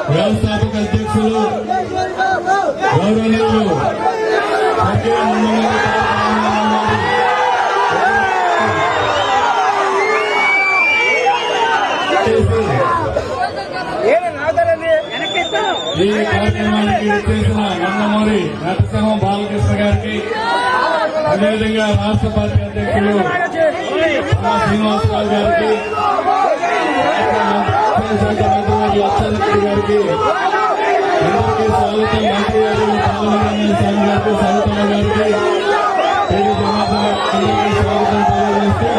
వ్యవస్థాపక అధ్యక్షులు గౌరవనీయులు ఈ కార్యక్రమానికి చేసిన నందమూరి నరసింహం బాలకృష్ణ గారికి, అదేవిధంగా రాష్ట్ర పార్టీ అధ్యక్షులు శ్రీనివాసరావు గారికి, లక్షారెడ్డి గారికి, అందరికీ స్వాగతం. మంత్రి గారు పాలనరంగ స్వామి గారికి, సవితమ్మ గారికి, పేరు జనార్దన్ గారికి స్వాగతం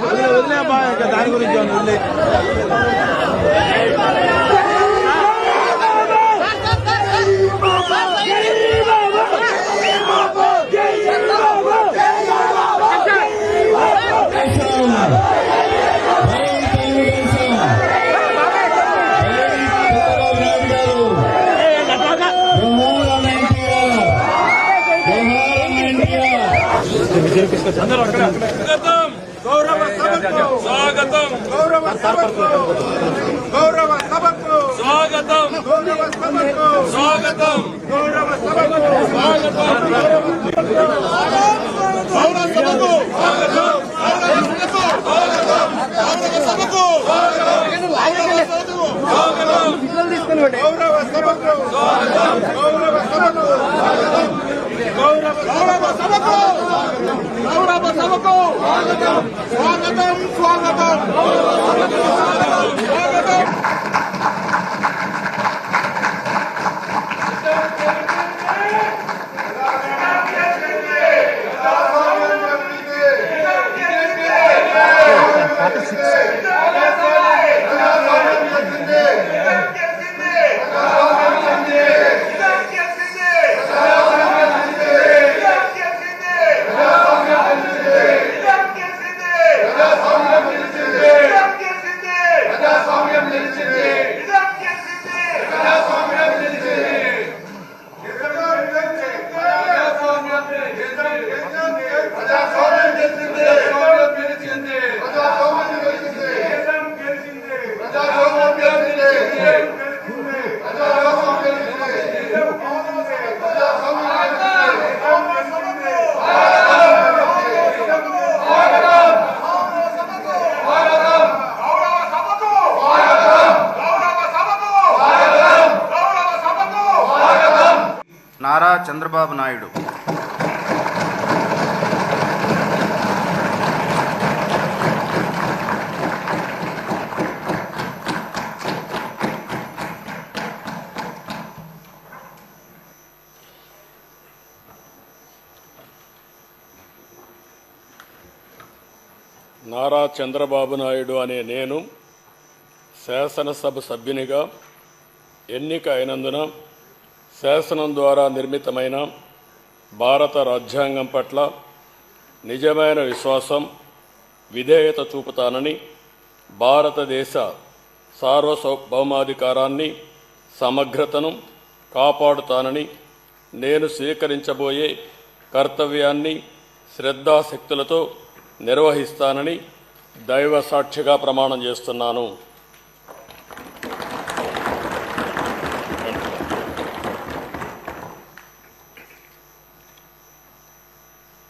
తెలియజేస్తూ దాని గురించి స్వాగతం గౌరవ సభకు గౌరవ సభకు స్వాగతం గౌరవ సభకు స్వాగతం గౌరవ సభకు స్వాగతం గౌరవ సభకు స్వాగతం స్వాగతం నారా చంద్రబాబు నాయుడు నారా చంద్రబాబు నాయుడు అనే నేను శాసనసభ సభ్యునిగా ఎన్నిక అయినందున శాసనం ద్వారా నిర్మితమైన భారత రాజ్యాంగం పట్ల నిజమైన విశ్వాసం, విధేయత చూపుతానని, భారతదేశ సార్వభౌమాధికారాన్ని, సమగ్రతను కాపాడుతానని, నేను స్వీకరించబోయే కర్తవ్యాన్ని శ్రద్ధాశక్తులతో నిర్వహిస్తానని దైవ సాక్షిగా ప్రమాణం చేస్తున్నాను.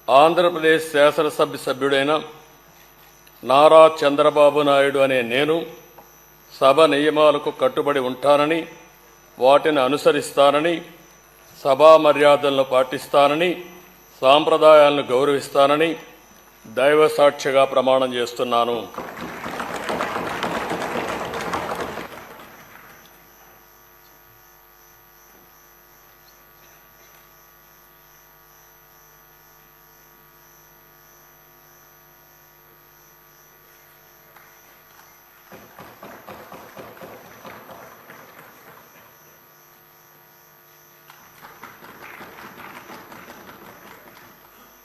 ఆంధ్రప్రదేశ్ శాసనసభ సభ్యుడైన నారా చంద్రబాబు నాయుడు అనే నేను సభ నియమాలకు కట్టుబడి ఉంటానని, వాటిని అనుసరిస్తానని, సభా మర్యాదలను పాటిస్తానని, సాంప్రదాయాలను గౌరవిస్తానని దైవ సాక్షిగా ప్రమాణం చేస్తున్నాను.